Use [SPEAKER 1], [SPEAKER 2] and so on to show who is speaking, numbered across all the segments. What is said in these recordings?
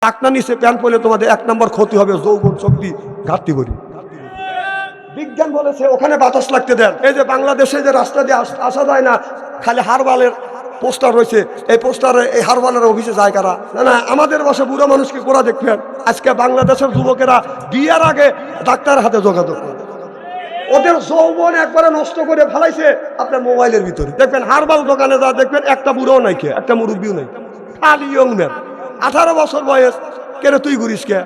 [SPEAKER 1] টাকনা নিচে প্যান্ট পরলে তোমাদের 1 নম্বর ক্ষতি হবে, যৌবন শক্তি ঘাটতি করি। বিজ্ঞান বলেছে ওখানে বাতাস লাগতে দেন। এই যে বাংলাদেশে যে রাস্তা দিয়ে আসা যায় না, খালি হারবালের পোস্টার রয়েছে, এই পোস্টারে এই হারবালের অফিসে যায় কারা? না না, আমাদের বাসা বুড়ো মানুষকে গোড়া দেখবেন। আজকে বাংলাদেশের যুবকেরা বিয়ের আগে ডাক্তারের হাতে যোগাযোগ করে, ওদের যৌবন একবারে নষ্ট করে ফেলাইছে আপনার মোবাইলের ভিতরে। দেখবেন হারবাল দোকানে যা দেখবেন একটা বুড়োও নাই, কে একটা মুরব্বীও নাই, খালি ইয়ং ম্যান। 18 বছর বয়স। কেন তুই ঘুরিস কে?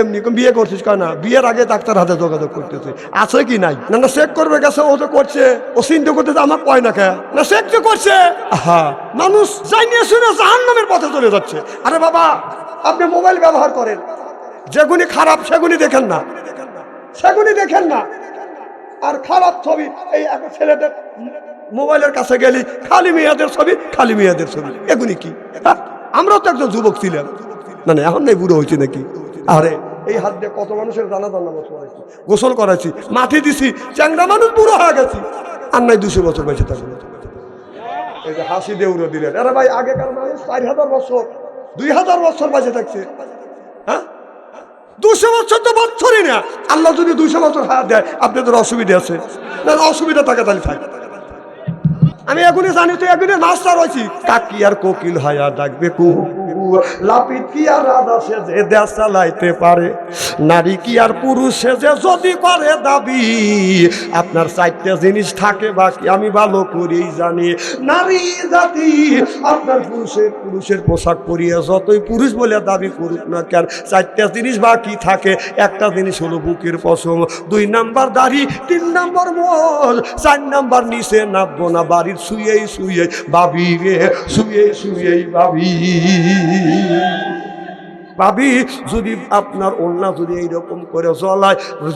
[SPEAKER 1] এমনি বিয়ে করছিস কেন? বিয়ের আগে ডাক্তার হাতে যোগাযোগ করতেছে, আছে কি নাই? না না চেক করবে গেছে, ও তো করছে, ও চিন্তা করতেছে আমার কয় না কে না চেক তো করছে। হ্যাঁ, মানুষ জানিয়ে শুনে জাহান্নামের পথে চলে যাচ্ছে। আরে বাবা, আপনি মোবাইল ব্যবহার করেন, যেগুলি খারাপ সেগুলি দেখেন না, সেগুলি দেখেন না। আর খারাপ ছবি, এই এখন ছেলেদের মোবাইলের কাছে গেলি খালি মেয়েদের ছবি, খালি মেয়েদের ছবি, এগুলি কি? আমরাও তো একজন যুবক ছিলাম, না না এখন নাই, বুড়ো হয়েছে নাকি? আরে এই হাত দিয়ে কত মানুষের জানাজার নামাজ পড়াইছি, গোসল করাইছি, মাটি দিছি, চ্যাংড়া মানুষ বুড়ো হয়ে গেছি, আর নাই 200 বছর বেঁচে থাকবে। এই যে হাসি দিয়ে উড়ে দিলেন। আরে ভাই, আগেকার মানুষ 4000 বছর 2000 বছর বেঁচে থাকছে। হ্যাঁ, 200 বছর তো বছরই না। আল্লাহ যদি 200 বছর হায়াত দেয়, আপনাদের অসুবিধা আছে না? অসুবিধা থাকে তাহলে থাকে। আমি এখনই জানি তো, এখনই মাস্টার হয়েছি। কাকি আর কোকিল হায়া ডাকবে কুকুর, লাপিত কি আর রাজা সেজে দেশ চালাইতে পারে, নারী কি আর পুরুষ সেজে যদি করে দাবি। আপনার 4টা জিনিস থাকে বাকি আমি ভালো করেই জানি। নারী জাতি আপনার পুরুষের পোশাক পরিয়ে যতই পুরুষ বলে দাবি করুক না কেন, 4টা জিনিস বাকি থাকে। একটা জিনিস হলো বুকের পশম, 2 নাম্বার দাড়ি, 3 নাম্বার মোল, 4 নাম্বার নিচে নামবো না বাড়ির শুয়ে শুয়ে ভাবি রে, শুয়ে শুয়ে ভাবি। ভাবি যদি আপনার ওড়না যদি এইরকম করে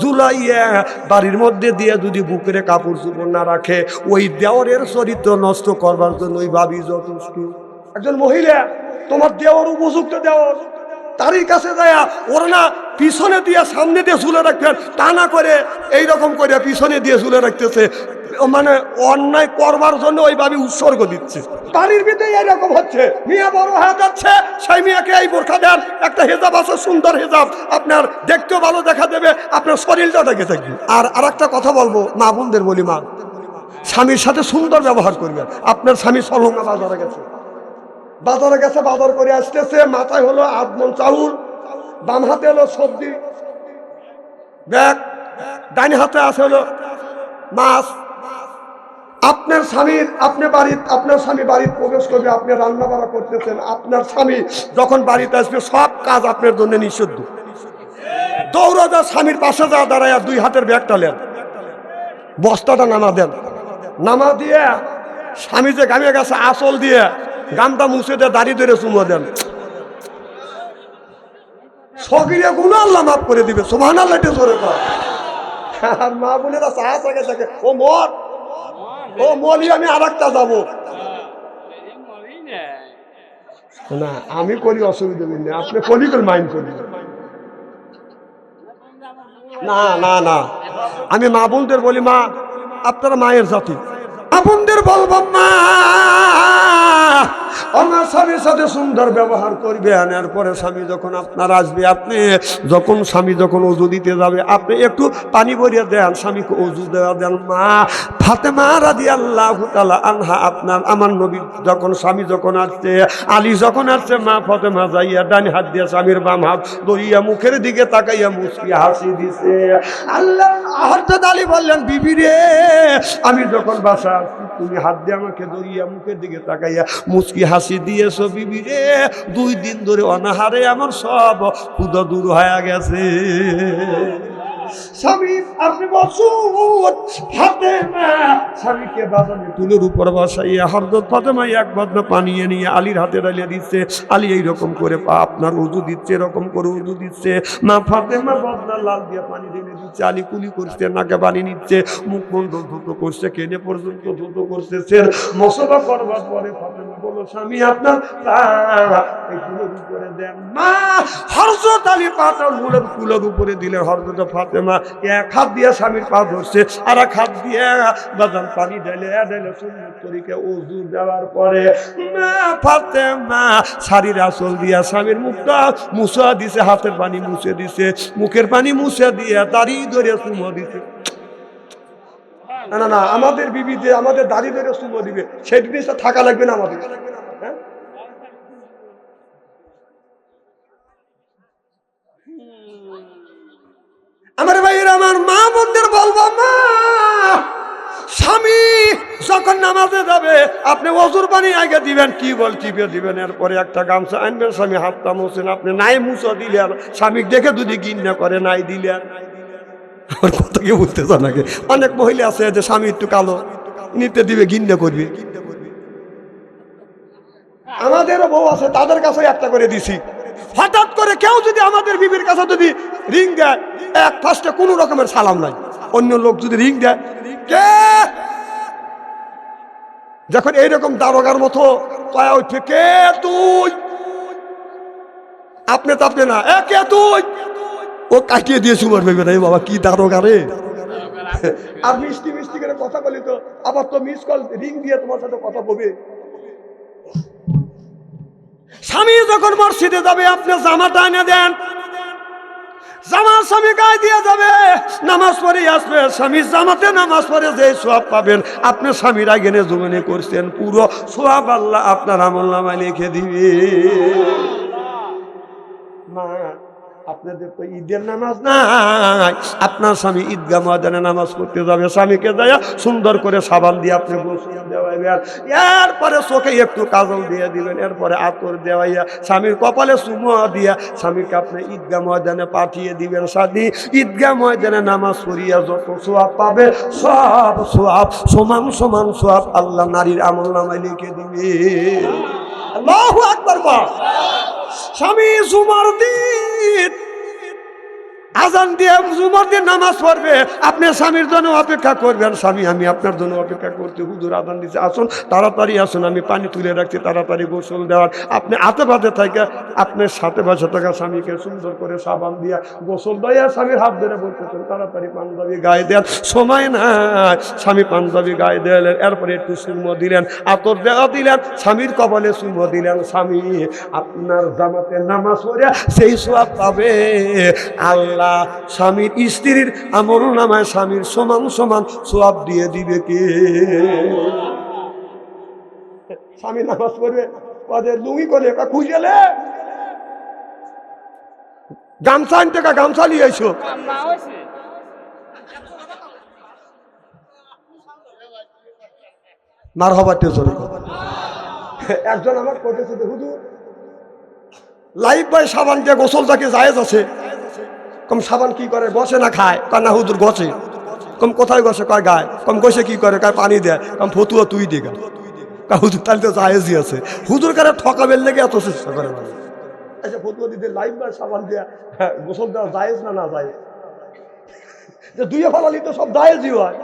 [SPEAKER 1] ঝুলাইয়া বাড়ির মধ্যে দিয়ে যদি বুকের কাপড় চোপড় না রাখে, ওই দেওরের চরিত্র নষ্ট করবার জন্য ওই ভাবি যথেষ্ট। একজন মহিলা তোমার দেওয়ার উপযুক্ত দেওয়ার, তারই কাছে যায় ওড়না পিছনে দিয়ে সামনে দিয়ে ঝুলে রাখবেন, তা না করে এইরকম করে পিছনে দিয়ে ঝুলে রাখতেছে, মানে অন্যায় করবার জন্য ওই ভাবি উৎসর্গ দিচ্ছে। বাড়ির ভিতরে এরকম হচ্ছে, মিয়া বড় হয়ে যাচ্ছে, সেই মেয়েকে এই বোরখা দেন, একটা হেজাব আছে, সুন্দর হেজাব, আপনার দেখতেও ভালো দেখা দেবে, আপনার শরীরটা ঢেকে থাকবে। আর একটা কথা বলবো, মা বোনদের বলি, মা স্বামীর সাথে সুন্দর ব্যবহার করবেন। আপনার স্বামী সলঙ্গা বাজারে গেছে, বাজার করে আসতেছে, মাথায় হলো আধমন চাউল, বাম হাতে হলো সবজি ব্যাগ, ডাইন হাতে আছে হলো মাছ। আপনার স্বামী বাড়িতে প্রবেশ করবে, আপনি রান্না বাড়া করতেছেন, আপনার স্বামী যখন বাড়িতে আসবে সব কাজ আপনার জন্য নিষিদ্ধ। দৌড়া যা স্বামীর পাশে যা দাঁড়ায় 2 হাতের ব্যাগটা নেন, বস্তাটা নামা দেন, নামা দিয়ে স্বামী যে গামে গেছে আঁচল দিয়ে গামটা মুছে দিয়ে দাড়ি ধরে চুমো দেন, সগিরে গুনাহ আল্লাহ মাফ করে দিবে। সুবহানাল্লাহ জোরে কর। আর মা বোনেরা সাহস আগে থাকে, ও মলি আমি আরেকটা যাবো না, আমি করি অসুবিধা নেই, আপনি পলিটিক্যাল মাইন্ড করি না। না না, আমি মা বোনদের বলি, মা আপনারা মায়ের জাতি, মা বোনদের বলবো, মা আমার স্বামীর সাথে সুন্দর ব্যবহার করবেন। এরপরে স্বামী যখন আপনার আসবে, স্বামী যখন ওযু দিতে যাবে, আপনি একটু পানি ভরিয়ে দেন, স্বামীকে ওযু দেওয়া দেন। মা ফাতেমা রাদিয়াল্লাহু তাআলা আনহা, আমার নবী যখন স্বামী যখন আসছে, আলী যখন আসছে, মা ফাতেমা যাইয়া ডান হাত দিয়ে স্বামীর বাম হাত ধরিয়া মুখের দিকে তাকাইয়া মুচকি হাসি দিছে। আল্লাহ হযরত আলী বললেন, বিবি রে, আমি যখন বাসা তুমি হাত দিয়ে আমাকে ধরিয়া মুখের দিকে তাকাইয়া মুচকি হাসি দিয়েছো, বিবি রে, 2 দিন ধরে অনাহারে আমার সব ক্ষুধা দূর হয়ে গেছে। স্বামী আপনি বসুন। ফাতেমা স্বামীকে বাজানে তুলের উপর বসাইয়া হযরত ফাতেমা 1 বদনা পানি নিয়ে আলীর হাতে ঢালিয়ে দিচ্ছে। আলী এইরকম করে আপনার ওযু দিচ্ছে, এরকম করে ওযু দিচ্ছে। মা ফাতেমা বদনা লাল দিয়ে পানি ঢেলে দিচ্ছে, আলী কুলি করছে, নাকে পানি নিচ্ছে, মুখ মন্ডল ধুতো করছে, কেনে পর্যন্ত ধুতো করছে। মসবা করবার পরে ফাতেমা বলো স্বামী আপনার কুলের উপরে দেন। মা হযরত আলী পাটা কুলের উপরে দিলে হযরত ফাতেমা এক হাত দিয়ে স্বামীর পা ধরছে, আর এক হাত দিয়ে বাদাম পানি ঢেলে সুন্নত তরিকে ওযু দেওয়ার পরে মা ফাতেমা শাড়ির আঁচল দিয়া স্বামীর মুখটা মুছা দিছে, হাতের পানি মুছে দিছে, মুখের পানি মুছে দিয়ে দাড়ি ধরে চুমো দিছে। না না না, আমাদের বিবি যে আমাদের দাড়ি ধরে চুমো দিবে সেই জিনিসটা থাকা লাগবে না আমাদের, হ্যাঁ? আমার ভাইয়ের আমার মা বোনদের বলবো, মা স্বামী যখন নামাজে যাবে আপনি ওযুর পানি আগে দিবেন, কি বল টিপে দিবেন, এরপরে একটা গামছা আনবেন, স্বামী হাতটা মুছেন, আপনি নাই মুছো দিলেন, স্বামী দেখে যদি ঘৃণা করে নাই দিলেন। আমার কথা কি বুঝতে চান নাকি? অনেক মহিলা আছে যে স্বামী একটু কালো নিতে দিবে ঘৃণা করবে। আমাদেরও বউ আছে, তাদের কাছে একটা করে দিছি। হঠাৎ করে কেউ যদি আমাদের বিবির কাছে যদি রিং দেয়, এক ফার্স্টে কোনো রকমের সালাম নাই, অন্য লোক যদি রিং দেয়, কে যখন এইরকম দারোগার মতো পায়া উঠবে, কে তুই, আপনি তো আপনি না, কে তুই, ও কাটিয়ে দিয়ে সুমার ভেবে রে বাবা কি দারোগা রে। আর মিষ্টি মিষ্টি করে কথা বলি তো আবার তো মিস কল রিং দিয়ে তোমার সাথে কথা বলবে। স্বামী যখন মসজিদে যাবে আপনি জামাটা এনে দেন, জামা স্বামী গায়ে দিয়ে যাবে, নামাজ পড়ে আসবে, স্বামী জামাতে নামাজ পড়ে যে সওয়াব পাবেন আপনি স্বামীর আগে জমিনে করছেন, পুরো সওয়াব আল্লাহ আপনার আমলনামায় লিখে দিবে। মা আপনাদের তো ঈদের নামাজ নাই, আপনার স্বামী ঈদগাহ ময়দানে নামাজ পড়তে যাবে, স্বামীকে যায় সুন্দর করে সাবান দিয়ে আপনি গোসল দেওয়াইবেন, এরপরে চোখে একটু কাজল দিয়ে দিবেন, এরপরে আতর দেওয়াইয়া স্বামীর কপালে চুমো দিয়া স্বামীকে আপনি ঈদগাহ ময়দানে পাঠিয়ে দিবেন। স্বামী ঈদগাহ ময়দানে নামাজ পড়িয়া যত সওয়াব পাবে সব সওয়াব সমান সমান সওয়াব আল্লাহ নারীর আমলনামায় লিখে দিবে। আল্লাহু আকবার। স্বামী জুমার দিন আজান দিয়ে জুমার দিন নামাজ পড়বে, আপনি স্বামীর জন্য অপেক্ষা করবেন, স্বামী আমি আপনার জন্য অপেক্ষা করছি, হুজুর আজান দিচ্ছে আসুন তাড়াতাড়ি আসুন, আমি পানি তুলে রাখছি তাড়াতাড়ি গোসল দেওয়ার। আপনি হাতে বাঁধে থাকে আপনার সাথে বসে থাকা স্বামীকে সুন্দর করে সাবান দিয়া গোসল দেয়া স্বামীর হাত ধরে বলতেছেন তাড়াতাড়ি পাঞ্জাবি গায়ে দেন, সময় নাই, স্বামী পাঞ্জাবি গায়ে দিলেন, এরপরে একটু চুমো দিলেন, আতর দেওয়া দিলেন, স্বামীর কপালে চুমো দিলেন, স্বামী আপনার জামাতে নামাজ পড়ে সেই সওয়াব পাবে আল্লাহ স্বামীর স্ত্রীর আমলনামায় স্বামীর সমান সমান সওয়াব দিয়ে দিবে। কে স্বামী নামাজ পড়বে ওদের লুঙ্গি করে খুঁজেলে গামছা আনতে গামছা নিয়ে এসো, মার হবার চলে। একজন আমার করেছে হুজুর লাইফ বয় সাবান দিয়ে গোসলটাকে জায়েজ আছে, কম সাবান কি করে বসে না খায়, কান্না হুজুর গছে, কম কোথায় গসে কয় গায়, কম গসে কি করে কয় পানি দেয়, কম ফতুয়া তুই দিগা হুজুর তাহলে তো জায়েজই আছে। হুজুর কারে ঠকাবের লেগে এত চেষ্টা করে মানে আচ্ছা ফতুয়া দিতে লাইফ বয় সাবান দিয়ে গোসল দেওয়া জায়েজ না, না জায়েজ, যে দুইয়ে ফালালি তো সব জায়েজই হয়,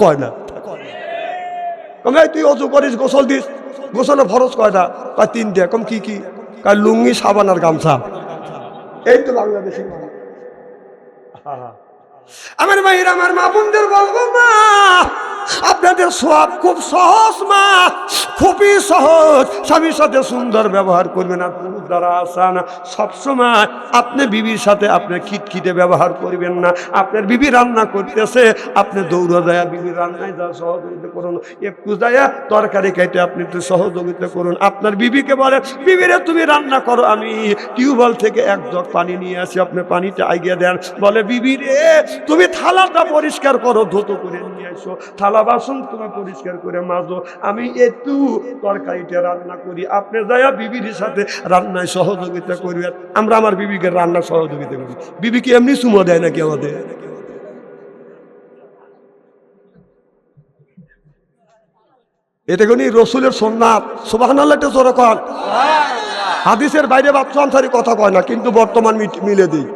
[SPEAKER 1] কয় না কম তুই অজু করিস গোসল দিস, গোসলে ফরজ কয়টা, কয় 3টে, কম কি কি, কয় লুঙ্গি সাবান আর গামছা। এই তো বাংলাদেশি মানুষ। আমার ভাইয়ের আমার মা বোনদের বলবো, মা আপনাদের সওয়াব খুব সহজ, মা খুবই সহজ, স্বামীর সাথে সুন্দর ব্যবহার করবেন, আর পুরুষ দ্বারা আসান সবসময় আপনি বিবির সাথে আপনার খিটখিটে ব্যবহার করবেন না। আপনার বিবি রান্না করতেছে আপনি দৌড়ে যায় বিবির রান্নায় যা সহযোগিতা করুন, একটু যায় তরকারি খাইতে আপনি একটু সহযোগিতা করুন। আপনার বিবিকে বলে বিবিরে তুমি রান্না করো, আমি টিউবওয়েল থেকে 1 জগ পানি নিয়ে আসি, আপনি পানিটা এগিয়ে দেন, বলে বিবি রে তুমি থালাটা পরিষ্কার করো, ধুতো করে নিয়ে আসো, থালা বাসন তুমি পরিষ্কার করে মাজো, আমি একটু তরকারিটা রান্না করি, আপনি যায়া বিবির সাথে রান্নায় সহযোগিতা করবেন। আমরা আমার বিবিকে রান্না সহযোগিতা করি, বিবিকে এমনি চুমো দেয় নাকি আমাদের? এটা কোন রসুলের সুন্নাত, সুবহানাল্লাহ তে জোরে কর। হাদিসের বাইরে বাচ্চা আনসারি কথা কয় না, কিন্তু বর্তমান মিলে দিই।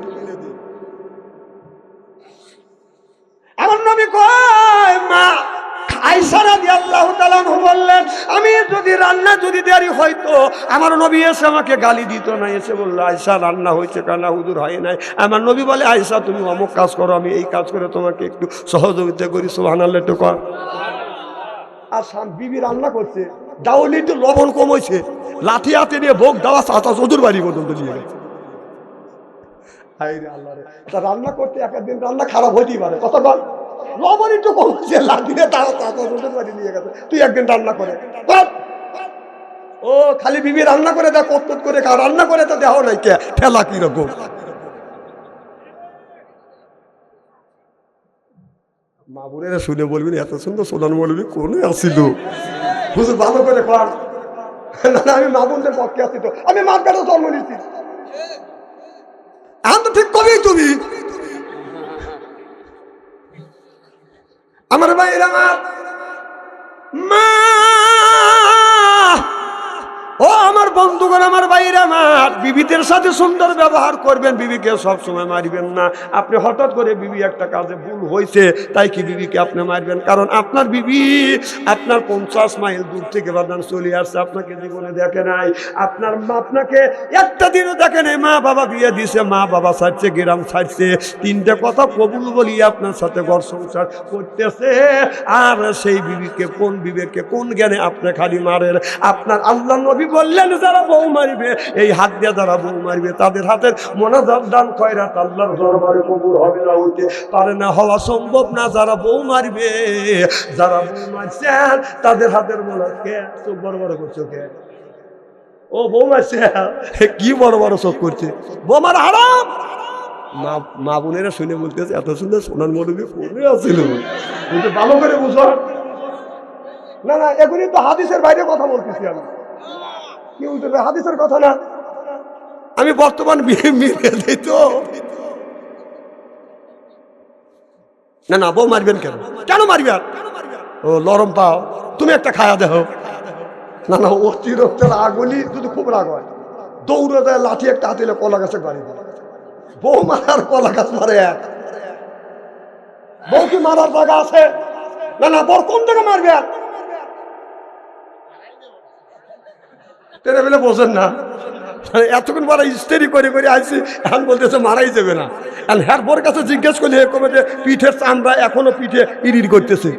[SPEAKER 1] আমার নবী কয় মা আয়েশা রাদিয়াল্লাহু তাআলা বললেন, আমি যদি রান্না যদি দেরি হয়তো আমার নবী এসে আমাকে গালি দিত না, এসে বলল আয়েশা রান্না হয়েছে কেন? হুজুর হয় নাই। আমার নবী বলে আয়েশা তুমি অমুক কাজ করো, আমি এই কাজ করে তোমাকে একটু সহযোগিতা করি। সুবহানাল্লাহ একটু কর। আর বিবি রান্না করছে, ডাউলি একটু লবণ কম হয়েছে, লাঠি হাতে নিয়ে ভোগ দেওয়া চাচা চৌধুর বাড়ি পর্যন্ত নিয়ে গেছে। রান্না করতে একদিন রান্না খারাপ হইতেই পারে, কতক্ষণ লবণ একটু কম হয়েছে, লাঠি দিয়ে তাও চাচা চৌধুর বাড়ি নিয়ে গেছে। তুই একদিন রান্না করে ও খালি বিবি রান্না করে দেখ কত করে খা, রান্না করে তো দেহ নাই কে ঠেলা কিরকম। মা বোনেরা শুনে বলবেন এত সুন্দর সোনান বলবি কোনে আসিল হুজুর ভালো করে কর। না আমি মা বোনদের পক্ষে আসি, তো আমি মার কাছে জন্ম নিচ্ছি, এখন তো ঠিক কবি তুমি আমার ভাইরা মা ও আমার বন্ধুগণ, আমার ভাইরা আমার, বিবিদের সাথে সুন্দর ব্যবহার করবেন, বিবিকে সবসময় মারবেন না। আপনি হঠাৎ করে বিবি একটা কাজে ভুল হয়েছে তাই কি বিবিকে আপনি মারবেন? কারণ আপনার বিবি আপনার 50 মাইল দূর থেকে বাদান চলে আসছে, আপনাকে জীবনে দেখে নাই, আপনাকে একটা দিনও দেখে নাই। মা বাবা বিয়ে দিছে, মা বাবা ছাড়ছে, গ্রাম ছাড়ছে, তিনটে কথা কবুল বলি আপনার সাথে ঘর সংসার করতেছে। আর সেই বিবিকে কোন বিবেকে কোন জ্ঞানে আপনি খালি মারেন? আপনার আল্লাহ নবী বললেন যারা বউ মারবে, এই হাত দিয়ে যারা বউ মারবে তাদের হাতের মোনাজাত দান খয়রাত আল্লাহর দরবারে কবুল হবে না, হইতে পারে না, হওয়া সম্ভব না। যারা বউ মারবে, যারা বউ মারছেন তাদের হাতের মোনাজাত কে চোখ বড় বড় করছো কে? ও বউ মারছে, কি বড় বড় চোখ করছে? বউ মারা হারাম। মা বোনেরা শুনে বলতেছে এত সুন্দর সোনার মরবি কোনে আছিল, কিন্তু ভালো করে বুঝো না। না এগুলি তো হাদিসের বাইরে কথা বলতেছি আমি, কি উঠবে হাদিসের কথা না। আমি বর্তমান তো না না বউ মারবেন কেন? কেন মারবেন? ও লরম পাও, তুমি একটা খায়া দেখো। না না অতিরিক্ত আগুলি যদি খুব রাগ হয় দৌড়ে দেয়, লাঠি একটা হাতে কলা গাছে বাড়ি দেয়। বউ মারার কলা গাছ মারে এক, বউ কি মারার জায়গা আছে? না না বউ কোন থেকে মারবে? টেনে ফেলে বোঝেন না, এতক্ষণ পরে ইস্তেরি করে করে আসছি, এখন বলতেছে মারাই যাবে না। হ্যার বোর কাছে জিজ্ঞেস করলে কবে যে পিঠের চামড়া এখনো পিঠে ইরির করতেছে।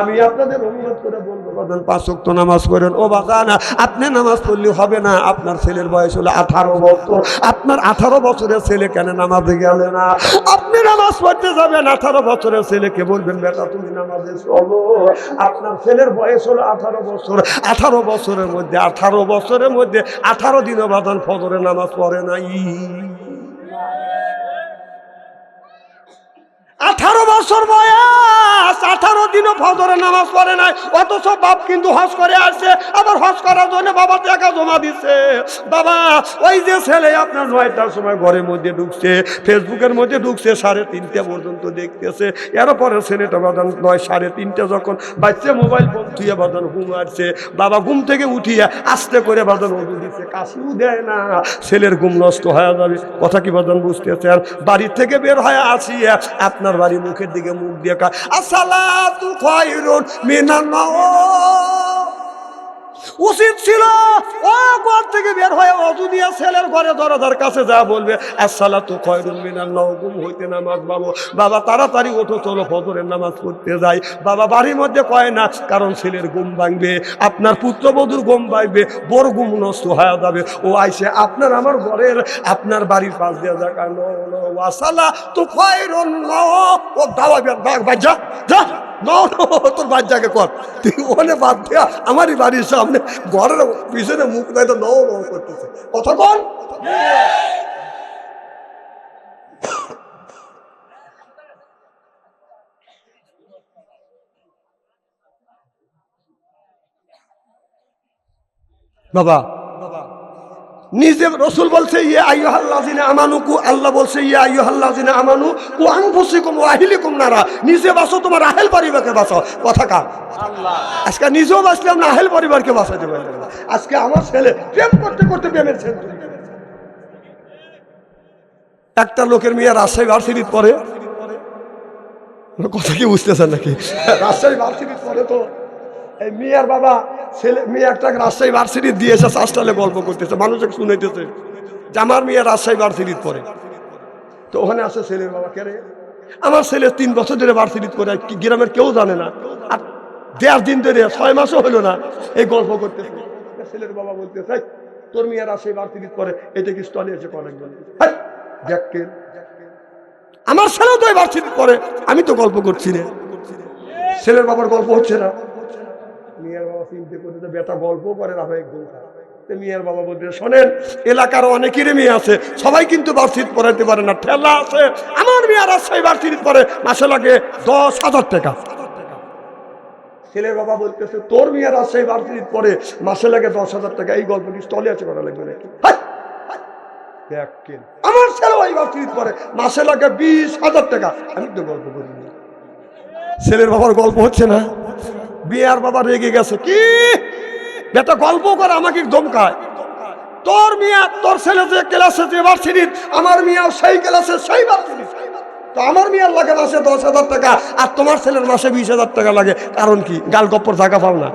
[SPEAKER 1] আমি আপনাদের অনুরোধ করে বলবো বাজান 5 ওয়াক্ত নামাজ পড়েন। ও বাজান আপনি নামাজ পড়লে হবে না, আপনার ছেলের বয়স হলো 18 বছর, আপনার 18 বছরের ছেলে কেন নামাজে গেলে না? আপনি নামাজ পড়তে যাবেন, 18 বছরের ছেলেকে বলবেন বেটা তুমি নামাজে চলো। আপনার ছেলের বয়স হলো 18 বছর, 18 বছরের মধ্যে 18 দিনও বাজান ফজরের নামাজ পড়ে নাই। 18 বছর বয়স, 18 দিনও ফজরের নামাজ পড়ে নাই, অথচ বাপ কিন্তু হজ করে আসছে, আবার হজ করার জন্য বাবা টাকা জমা দিচ্ছে। বাবা ওই যে ছেলে আপনার 9টার সময় ঘরের মধ্যে ঢুকছে, ফেসবুকের মধ্যে ঢুকছে, 3:30 পর্যন্ত দেখতেছে, এরপরে ছেলেটা বাদান 9:30 যখন বাচ্চা মোবাইল ফোন থুয়ে বাদান ঘুম আসছে, বাবা ঘুম থেকে উঠিয়ে আস্তে করে বাদান ওষুধ দিচ্ছে, কাশিও দেয় না, ছেলের ঘুম নষ্ট হয়ে যাবে। কথা কি বাদান বুঝতেছেন? বাড়ির থেকে বের হয়ে আসিয়া আপনার বাড়ি মুখের দিকে মুখ দিয়ে আসসালাতু খায়রুন মিনান নাওম। উচিত ছিল ও ঘর থেকে বের হয়ে ওযু দিয়ে ছেলের ঘরে দরজার কাছে যা বলবে আসসালাতু খায়রুন মিনান নাওম, ঘুম হইতে নামাজ বাবু, বাবা তাড়াতাড়ি ওঠো চলো ফজরের নামাজ পড়তে যাই। বাবা বাড়ির মধ্যে কয় না, কারণ ছেলের ঘুম ভাঙবে, আপনার পুত্রবধূর ঘুম ভাঙবে, বড় ঘুম নষ্ট হয়ে যাবে। ও আইসে আপনার আমার ঘরের আপনার বাড়ির পাশ দিয়ে যা আসসালাতু খায়রুন নাওম, ও দাওয়াবে বাজা যা তোর বাচ্চাকে কর, তুই ওখানে বাদ দেয়া আমারই বাড়ির সামনে ঘরের পিছনে মুখ নাই তো নও নও করতেছে। কথা কন বাবা। নিজে রসুল বলছে ইয়ে আইয়ুহাল্লাযিনা আমানু কু, আল্লাহ বলছে ইয়ে আইয়ুহাল্লাযিনা আমানু কু আনফুসাকুম ওয়া আহলিকুম নারা, নিজে বাঁচো তোমার আহেল পরিবারকে বাঁচাও। কথা কার? আল্লাহ। আজকে নিজেও বাঁচলাম না, আহেল পরিবারকে বাঁচাতে পারলাম না। আজকে আমার ছেলে প্রেম করতে করতে প্রেমের ছেলে, একটা লোকের মেয়ে রাজশাহী ভার্সিটিতে পড়ে, কথা কি বুঝতেছেন নাকি? রাজশাহী ভার্সিটি পরে তো এই মিয়ার বাবা ছেলে মেয়ে একটা রাজশাহী ভার্সিটি দিয়েছে, হাসপাতালে গল্প করতেছে, মানুষকে শুনাইতেছে যে আমার মেয়ে রাজশাহী ভার্সিটি পড়ে। তো ওখানে আসে ছেলের বাবা, কে রে? আমার ছেলে 3 বছর ধরে ভার্সিটি করে, গ্রামের কেউ জানে না, আর 1.5 দিন ধরে 6 মাসও হলো না এই গল্প করতেছে। ছেলের বাবা বলতেছে তোর মেয়ে রাজশাহী ভার্সিটি পড়ে, এটা কি স্টলে এসে অনেকজন দেখকে আমার ছেলেও তো এই ভার্সিটি পড়ে, আমি তো গল্প করছি রে। ছেলের বাবার গল্প হচ্ছে না। মিয়ার বাবা চিন্তা করতে বেটা গল্প করে না ভাই একদম। মিয়ার বাবা বলতে শোনেন, এলাকার অনেকেরই মেয়ে আছে, সবাই কিন্তু ভার্সিটি পড়াইতে পারে না, ঠেলা আছে। আমার মেয়ে রাজশাহী ভার্সিটি পড়ে, মাসে লাগে 10,000 টাকা। ছেলের বাবা বলতেছে তোর মেয়ে রাজশাহী ভার্সিটি পড়ে, মাসে লাগে 10,000 টাকা, এই গল্প কি স্টলে আছে করা লাগবে নাকি? আমার ছেলে ওই ভার্সিটি পড়ে, মাসে লাগে 20,000 টাকা, আমি তো গল্প করি না। ছেলের বাবার গল্প হচ্ছে না। বিয়ার বাবা রেগে গেছে, কি বেটা গল্প করে আমাকে ধমকায়। তোর মিয়া তোর ছেলে যে ক্লাসে যে ভার্সিটি, আমার মিয়াও সেই ক্লাসে সেই ভার্সিটি, তো আমার মিয়ার লাগে মাসে 10,000 টাকা, আর তোমার ছেলের মাসে 20,000 টাকা লাগে, কারণ কি? গাল গপ্পর জায়গা পাও না।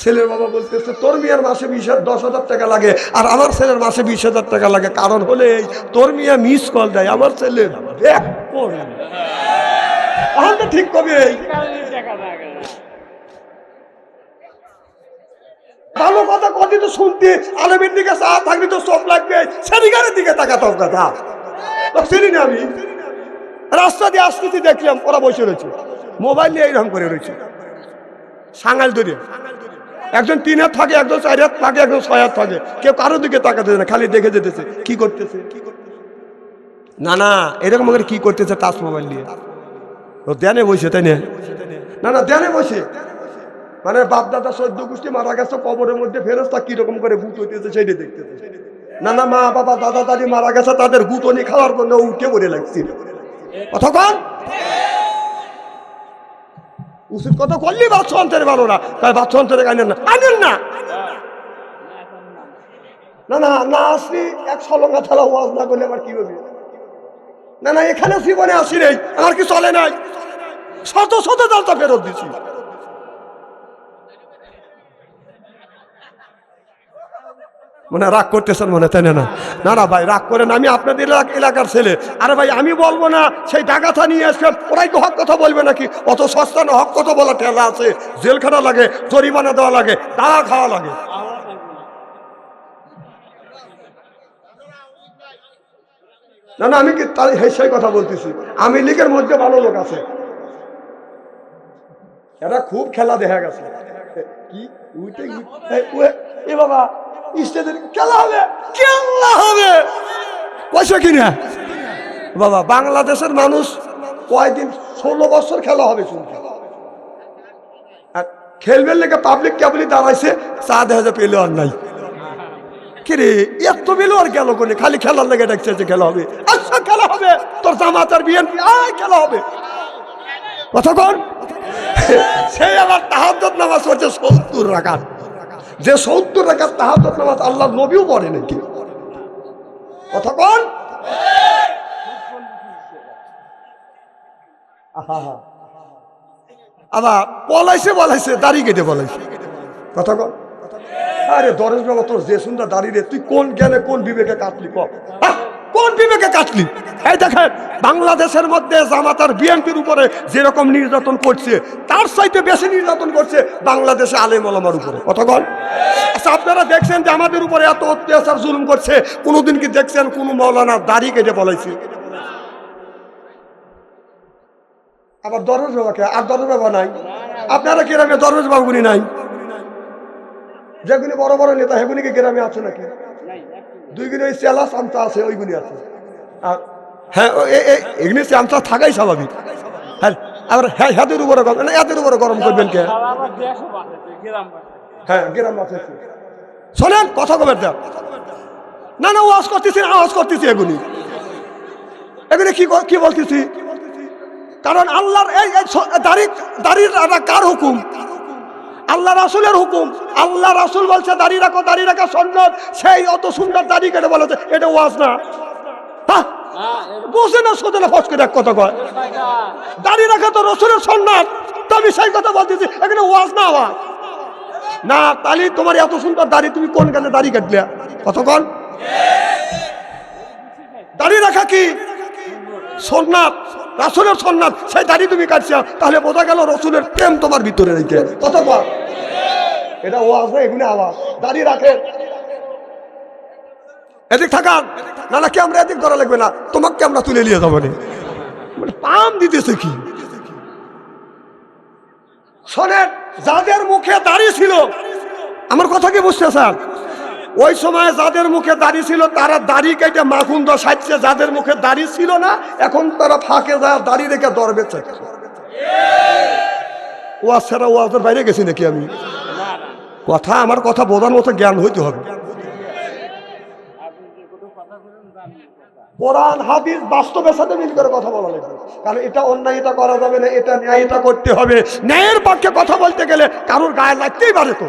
[SPEAKER 1] ছেলের বাবা বলতেছে তোর মিয়ার মাসে 10,000 টাকা লাগে, আর আমার ছেলের মাসে 20,000 টাকা লাগে, কারণ হলে তোর মিয়া মিস কল দেয়, আমার ছেলের ঠিক কবে ভালো কথা কদি তো শুনতে, আলমের দিকে চা থাকলে তো চোখ লাগবে, সেদিকারের দিকে তাকাতাম কথা চিনি না। আমি রাস্তা দিয়ে আসতেছি, দেখলাম ওরা বসে রয়েছে, মোবাইল নিয়ে এইরকম করে রয়েছে, সাঙাল ধরে। একজন 3 হাত থাকে, একজন 4 হাত থাকে, একজন 6 হাত থাকে, কেউ কারোর দিকে তাকাতে না, খালি দেখে যেতেছে কি করতেছে। না না, এরকম করে কি করতেছে টাচ মোবাইল দিয়ে, ও ধ্যানে বসে, তাই না? না না, ধ্যানে বসে, মানে বাপ দাদা 14 গোষ্ঠী মারা গেছে, কবরের মধ্যে ফেরেশতা কিরকম করে ভূত হইতেছে সেটা দেখতেছে। না না, মা বাবা দাদা দাদি মারা গেছে, তাদের গুতনি খাওয়ার জন্য উঠে পড়ে লাগছিল। কতক্ষণ উচিত কথা করলি বাচ্চা অন্তরে ভালো না, তাই বাচ্চা অন্তরে আনেন না, আনেন না। না না না, আসলি 100 লঙ্কা থালা ওয়াজ না করলে আমার কি হবে? না না, এখানে জীবনে আসি নেই, আমার কি চলে নাই, শত শত জালটা ফেরত দিছি। মনে রাগ করতেছেন মনে, তাই না? না না ভাই, রাগ করেন, আমি আপনাদের এলাকার ছেলে। আরে ভাই, আমি বলবো না সেই টাকাটা নিয়ে আসবে, ওরাই তো হক কথা বলবে নাকি? অত সস্তা না, হক কথা বলা ঠেলা আছে, জেলখানা লাগে, জরিমানা দেওয়া লাগে, টাকা খাওয়া লাগে। না না, আমি কি সেই কথা বলতেছি, আমি লীগের মধ্যে ভালো লোক আছে, এরা খুব খেলা দেখা গেছে। কি উঠে এ বাবা, স্টেজের খেলা হবে, খেলা হবে পয়সা কিনা বাবা। বাংলাদেশের মানুষ কয়দিন 16 বছর খেলা হবে শুনছে, আর খেলবেন লেগে পাবলিক কেবলই দাঁড়াইছে, চা দেখা যায় পেলে আর নাই। কিরে এত পেলো আর গেল কোনে, খালি খেলার লেগে ডাকছে যে খেলা হবে। আচ্ছা খেলা হবে, তোর জামাত আর বিএনপি খেলা হবে, কতক্ষণ? সেই আবার তাহাজ্জুদ নামাজ পড়ছে 70 রাকাত, যে 70 রাকাত তাহাজ্জুদ নামাজ আল্লাহ নবীও পড়ে নাকি, কতক্ষণ? আবার বলাইছে দাড়ি কেটে বলাইছে, কতক্ষণ? আরে দরেশ বাবা, তোর যে সুন্দর দাঁড়িয়ে, তুই কোন জ্ঞানে কোন বিবেকে কাটলি? কোন বিবেকে কাটলি? এই দেখেন, বাংলাদেশের মধ্যে জামাত আর বিএনপির উপরে যেরকম নির্যাতন করছে, তার চাইতে বেশি নির্যাতন করছে বাংলাদেশে আলেম ওলামার উপরে, কতক্ষণ? আচ্ছা, আপনারা দেখছেন যে আমাদের উপরে এত অত্যাচার জুলুম করছে, কোনোদিন কি দেখছেন কোন মৌলানা দাড়ি কেটে বলাইছে? আবার দরবেশ বাবাকে, আর দরবেশ বাবা নাই। আপনারা গ্রামে দরবেশ বাবুগুলি নাই, যেগুলি বড় বড় নেতা সেগুলি কি গ্রামে আছে নাকি? 2 গুলি ওই চেলা চামচা আছে, ওইগুলি আছে। আর হ্যাঁ, এগুলি চামচা থাকাই স্বাভাবিক। হ্যাঁ, আবার হ্যাঁ, হাতের উপরে গরম, এদের উপরে গরম করবেন কে? হ্যাঁ, গ্রাম আছে। শোনেন কথা কবেন দেখ, না না, ওয়াজ করতেছি, আওয়াজ করতেছি, এগুলি কি বলতেছি? কারণ আল্লাহর এই দাড়ির কার হুকুম? আল্লাহ রাসূলের হুকুম। আল্লাহ রাসূল বলছে দাড়ি রাখো, দাড়ি রাখা সুন্নাত, সেই অত সুন্দর দাড়ি কেটে বলেছে, এটা ওয়াজ না। বোঝে না, সোজা না ফস করে এক কথা কয়। দাড়ি রাখা তো রসুলের সুন্নাত, তো আমি সেই কথা বলতেছি, এখানে ওয়াজ না আওয়াজ না। তাহলে তোমার এত সুন্দর দাড়ি, তুমি কোন গানে দাড়ি কাটলে কতক্ষণ? দাড়ি রাখা কি সুন্নাত, রাসূলের সুন্নাত, সেই দাড়ি তুমি কাটছো, তাহলে বোঝা গেল রসুলের প্রেম তোমার ভিতরে রেখে কতক্ষণ। এটা ওয়াজ না, এগুলো আওয়াজ। দাড়ি রাখে এদিক থাকান, না না ক্যামেরা এদিক ধরা লাগবে না, তোমাকে ক্যামেরা তুলে নিয়ে যাবো না। পাম দিতেছে কি শোনেন, যাদের মুখে দাড়ি ছিল, আমার কথা কি বুঝতেছেন? ওই সময় যাদের মুখে দাড়ি ছিল তারা দাড়ি কেটে মাখুন্দ সাজছে, যাদের মুখে দাড়ি ছিল না এখন তারা ফাঁকে যায় দাড়ি রেখে দরবে চাচ্ছে। ওয়াজ ছাড়া ওয়াজের বাইরে গেছি নাকি আমি? কথা, আমার কথা বোঝার মতো জ্ঞান হইতে হবে। কোরআন হাদিস বাস্তবের সাথে মিল করে কথা বলা লাগবে, কারণ এটা অন্যায়, এটা করা যাবে না, এটা ন্যায়, এটা করতে হবে। ন্যায়ের পক্ষে কথা বলতে গেলে কারোর গায়ে লাগতেই পারে। তো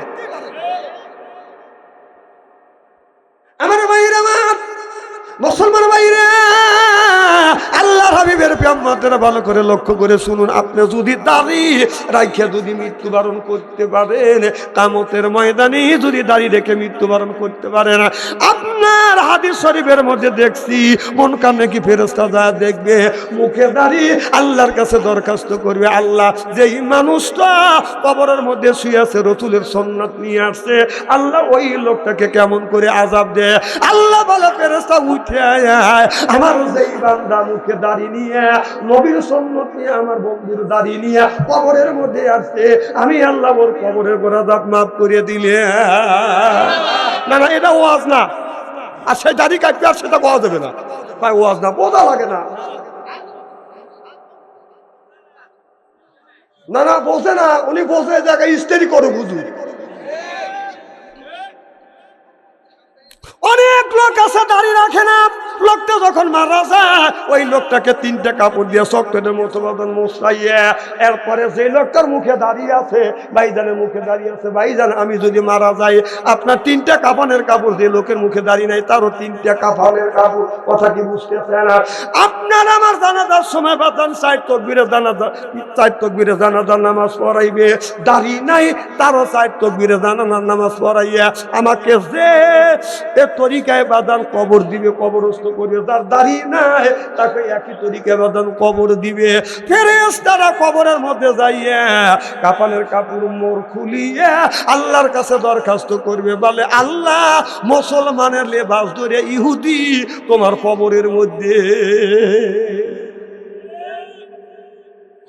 [SPEAKER 1] আমার ভাইরা, আমার মুসলমান ভাইরা, আল্লাহর হাবিবের পেয়াম্মাদেরা ভালো করে লক্ষ্য করে শুনুন। আপনি যদি দাড়ি রাখিয়া যদি মৃত্যুবরণ করতে পারেন, কিয়ামতের ময়দানে যদি দাড়ি রেখে মৃত্যুবরণ করতে পারেন, আপনার হাদিস শরীফের মধ্যে দেখছি মন কানে কি ফেরেশতা যা দেখবে, মুখে দাড়ি আল্লাহর কাছে দরখাস্ত করবে, আল্লাহ যেই মানুষটা কবরের মধ্যে শুয়ে আছে রাসূলের সুন্নাত নিয়ে আসছে, আল্লাহ ওই লোকটাকে কেমন করে আযাব দেয়। আল্লাহ বলে ফেরেশতা উঠে আয়, আমার যেই বান্দা মুখে দাড়ি নিয়ে নবীর সুন্নাত নিয়ে আমার বন্ধুর দাড়ি নিয়ে কবরের মধ্যে আসছে, আমি আল্লাহ ওর কবরের গোনা আযাব মাফ করে দিলে। না না, এটা ওয়াজ না। আর সেই দাড়ি কাটবে আর সেটা পাওয়া যাবে না, ভাই ওয়াজ না, বোঝা লাগে না। না না বোঝে না, উনি বোঝে জায়গায় ইস্তেরি করে বুঝু। অনেক লোক আছে দাড়ি রাখে না, লোকটা যখন মারা যায় ওই লোকটাকে 3টা কাপড় দিয়ে চকলেটের মতো বাদন মোছাইয়া, এরপরে যে লোকটার মুখে দাঁড়িয়ে আছে, ভাইজানের মুখে দাঁড়িয়ে আছে, ভাইজান আমি যদি মারা যাই আপনার 3টা কাফনের কাপড়, যে লোকের মুখে দাঁড়িয়ে নাই তারও 3টা কাফনের কাপড়। কথা কি বুঝতেছে না? আপনার আমার জানাজার সময় বাদান 4 তাকবীরে জানাজা, 4 তাকবীরে জানাজার নামাজ পড়াইবে, দাড়ি নাই তারও 4 তাকবীরে জানাজার নামাজ পড়াইয়া আমাকে যে তরিকায় বাদান কবর দিবে, কবরস্থ করবে। যার দাড়ি নাই তাকে একই তরিকায় বাদান কবর দিবে। ফেরেশতারা কবরের মধ্যে যাইয়া কাফনের কাপড় মোর খুলিয়া আল্লাহর কাছে দরখাস্ত করবে, বলে আল্লাহ মুসলমানের লেবাস ধরে ইহুদি তোমার কবরের মধ্যে।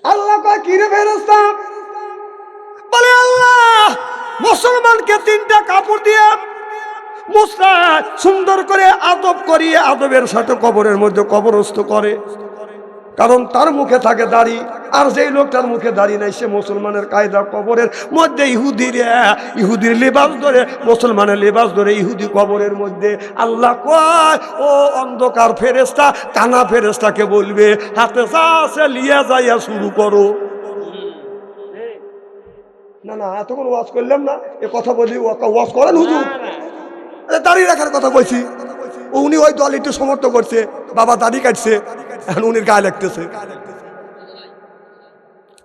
[SPEAKER 1] আল্লাহ কয় কি রে ফেরেশতা? বলে আল্লাহ মুসলমানকে 3টা কাপড় দিয়ে মুসা সুন্দর করে আদব করিয়ে আদবের সাথে কবরের মধ্যে কবরস্থ করে, কারণ তার মুখে থাকে দাড়ি, আর যেই লোকটার মুখে দাড়ি নাই সে মুসলমানের কায়দা কবরের মধ্যে ইহুদির লেবাস ধরে, মুসলমানের লেবাস ধরে ইহুদি কবরের মধ্যে। আল্লাহ কয় ও অন্ধকার ফেরেশতা, কানা ফেরেশতাকে বলবে হাতে যা আছে লিয়া যাইয়া শুরু করো। না না এতক্ষণ ওয়াজ করলাম না, এ কথা বলি ওয়াজ করেন হুজুর? দাড়ি রাখার কথা কইছি, উনি ওই দল একটু সমর্থন করছে, বাবা দাড়ি কাটছে, এখন উনির গায়ে লাগতেছে।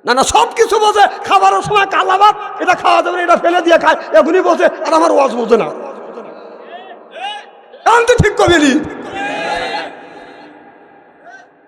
[SPEAKER 1] না না সব কিছু বোঝে, খাবারের সময় কালা ভাত এটা খাওয়া যাবে না, এটা ফেলে দিয়ে খায়, এখনই বোঝে, আর আমার ওয়াজ বোঝে না। এখন তো ঠিক কবেলি